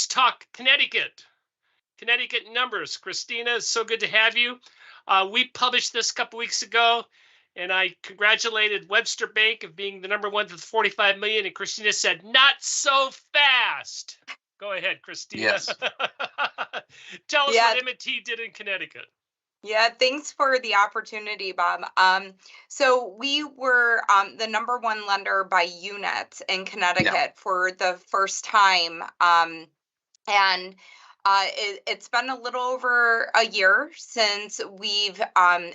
let's talk Connecticut. Connecticut numbers. Christina, so good to have you. We published this a couple weeks ago, and I congratulated Webster Bank of being the number one with 45 million. And Christina said, "Not so fast." Go ahead, Christina. Yes. Tell us what M&T did in Connecticut. Yeah, thanks for the opportunity, Bob. So we were the number one lender by units in Connecticut for the first time. And it's been a little over a year since we've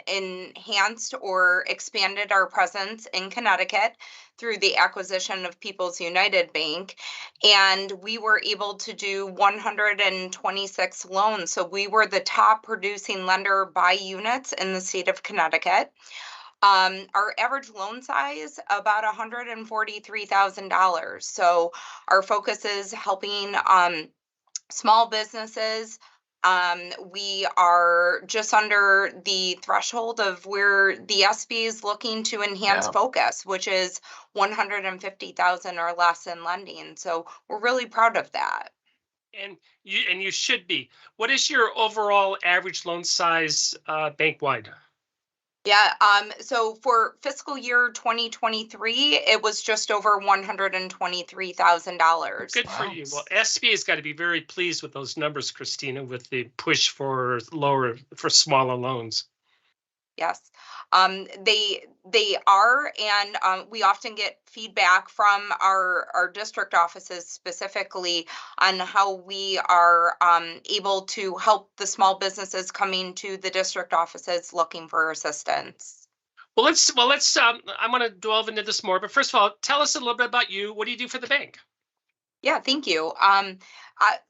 enhanced or expanded our presence in Connecticut through the acquisition of People's United Bank. And we were able to do 126 loans. So we were the top producing lender by units in the state of Connecticut. Our average loan size, about $143,000. So our focus is helping small businesses. We are just under the threshold of where the SB is looking to enhance focus, which is 150,000 or less in lending. So we're really proud of that. And you should be. What is your overall average loan size bank-wide? Yeah, so for fiscal year 2023, it was just over $123,000. Good for you. Well, SB has got to be very pleased with those numbers, Christina, with the push for smaller loans. Yes, they are, and we often get feedback from our district offices specifically on how we are able to help the small businesses coming to the district offices looking for assistance. Well, let's. I'm going to delve into this more, but first of all, tell us a little bit about you. What do you do for the bank? Yeah, thank you.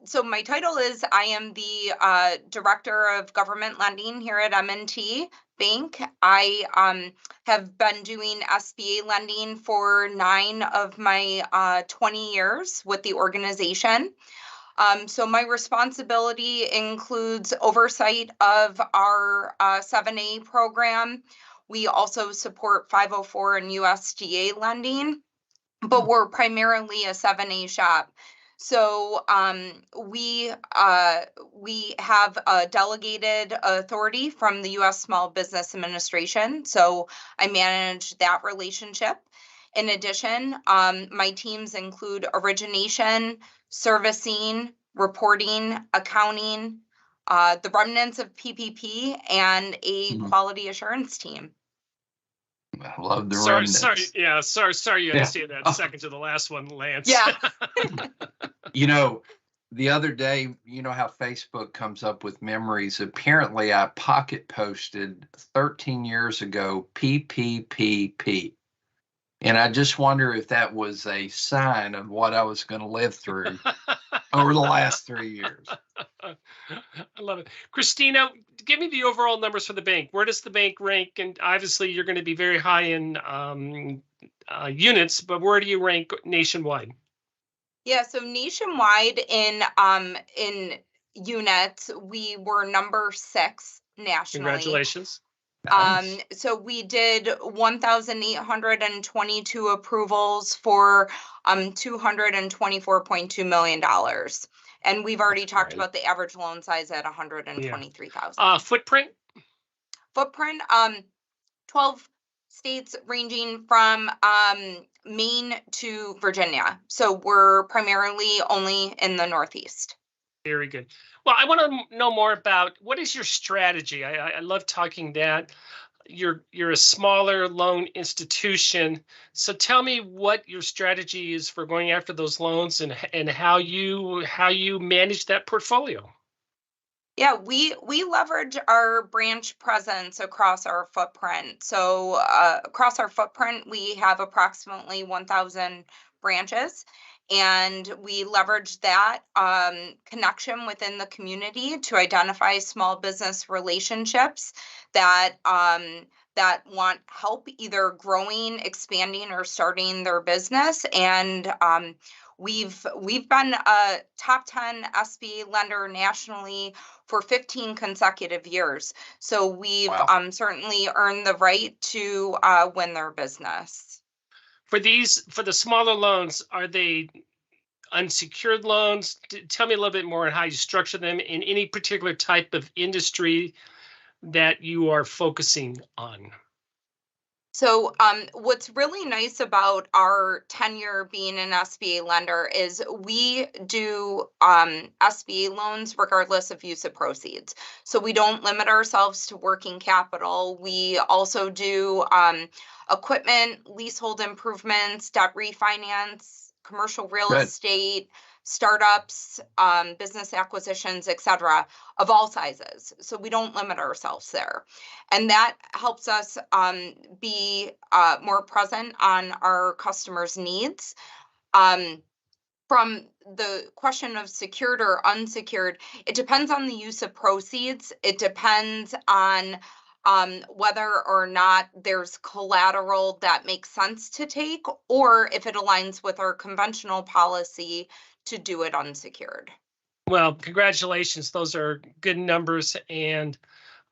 So my title is I am the Director of Government Lending here at M&T Bank. I have been doing SBA lending for 9 of my 20 years with the organization. So my responsibility includes oversight of our 7A program. We also support 504 and USDA lending, but we're primarily a 7A shop. So we have a delegated authority from the U.S. Small Business Administration. So I manage that relationship. In addition, my teams include origination, servicing, reporting, accounting, the remnants of PPP, and a quality assurance team. I love the remnants. Sorry, you had to say that second to the last one, Lance. Yeah. You know, the other day, you know how Facebook comes up with memories. Apparently, I pocket posted 13 years ago, PPPP. And I just wonder if that was a sign of what I was going to live through over the last 3 years. I love it. Christina, give me the overall numbers for the bank. Where does the bank rank? And obviously, you're going to be very high in units, but where do you rank nationwide? Yeah, so nationwide in units, we were number 6 nationally. Congratulations. So we did 1,822 approvals for $224.2 million. And we've already talked about the average loan size at 123,000. Footprint? Footprint, 12 states ranging from Maine to Virginia. So we're primarily only in the Northeast. Very good. Well, I want to know more about what is your strategy. I love talking that. You're a smaller loan institution. So tell me what your strategy is for going after those loans and how you manage that portfolio. Yeah, we leverage our branch presence across our footprint. So across our footprint, we have approximately 1,000 branches, and we leverage that connection within the community to identify small business relationships that want help either growing, expanding, or starting their business. And we've been a top 10 SB lender nationally for 15 consecutive years. So we've certainly earned the right to win their business. For the smaller loans, are they unsecured loans. Tell me a little bit more on how you structure them in any particular type of industry that you are focusing on. So what's really nice about our tenure being an SBA lender is we do SBA loans regardless of use of proceeds. So we don't limit ourselves to working capital. We also do equipment, leasehold improvements, debt refinance, commercial real Good. estate, startups, business acquisitions, etc., of all sizes. So we don't limit ourselves there. And that helps us be more present on our customers' needs. From the question of secured or unsecured, it depends on the use of proceeds. It depends on whether or not there's collateral that makes sense to take, or if it aligns with our conventional policy to do it unsecured. Well, congratulations. Those are good numbers. And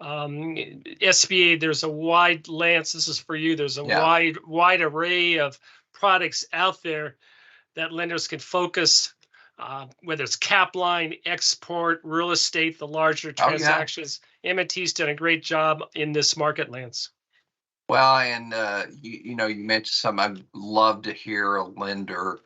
SBA, there's a wide lance. This is for you. There's a wide array of products out there that lenders can focus, whether it's cap line, export, real estate, the larger transactions. M&T's done a great job in this market, Lance. Well, and you mentioned something. I'd love to hear a lender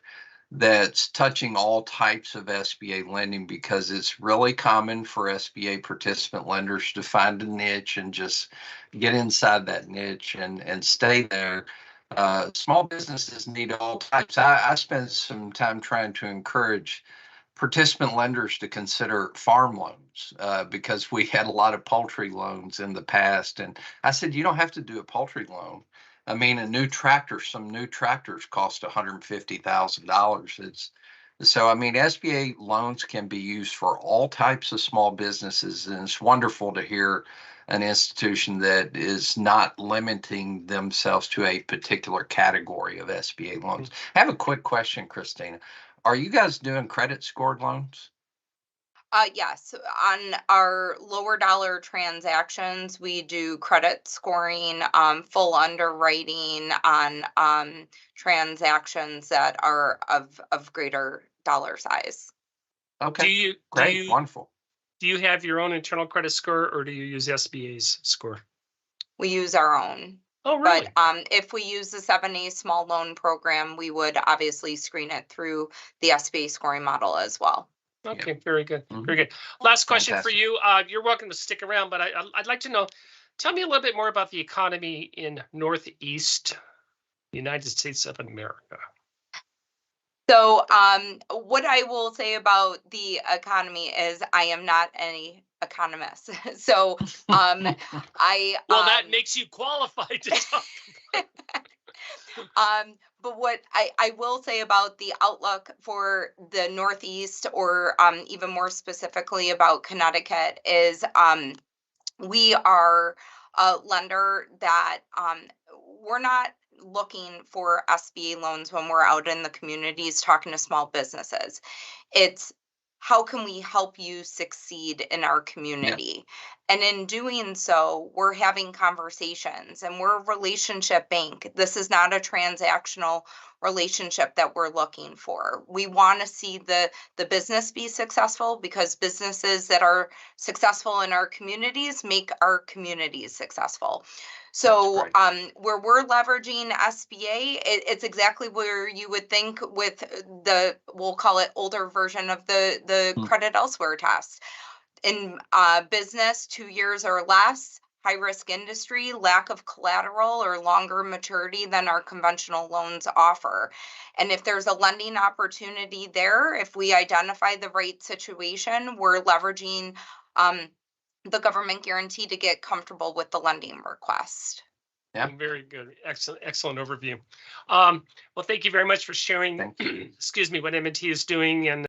that's touching all types of SBA lending, because it's really common for SBA participant lenders to find a niche and just get inside that niche and stay there. Small businesses need all types. I spent some time trying to encourage participant lenders to consider farm loans because we had a lot of poultry loans in the past. And I said, you don't have to do a poultry loan. I mean, some new tractors cost $150,000. So, I mean, SBA loans can be used for all types of small businesses. And it's wonderful to hear an institution that is not limiting themselves to a particular category of SBA loans. I have a quick question, Christina. Are you guys doing credit scored loans? Yes, on our lower dollar transactions, we do credit scoring, full underwriting on transactions that are of greater dollar size. Okay, wonderful. Do you have your own internal credit score, or do you use SBA's score? We use our own. Oh, really? But if we use the 7A small loan program, we would obviously screen it through the SBA scoring model as well. Okay, very good. Very good. Last question for you. You're welcome to stick around, but I'd like to know, tell me a little bit more about the economy in Northeast United States of America. So what I will say about the economy is I am not any economist. So I well, that makes you qualified to talk about. But what I will say about the outlook for the Northeast, or even more specifically about Connecticut, is we are a lender that we're not looking for SBA loans when we're out in the communities talking to small businesses. It's how can we help you succeed in our community? And in doing so, we're having conversations, and we're a relationship bank. This is not a transactional relationship that we're looking for. We want to see the business be successful, because businesses that are successful in our communities make our communities successful. So where we're leveraging SBA, it's exactly where you would think with the, we'll call it older version of the credit elsewhere test. In business, 2 years or less, high risk industry, lack of collateral, or longer maturity than our conventional loans offer. And if there's a lending opportunity there, if we identify the right situation, we're leveraging the government guarantee to get comfortable with the lending request. Yeah, very good. Excellent overview. Well, thank you very much for sharing, excuse me, what M&T is doing. And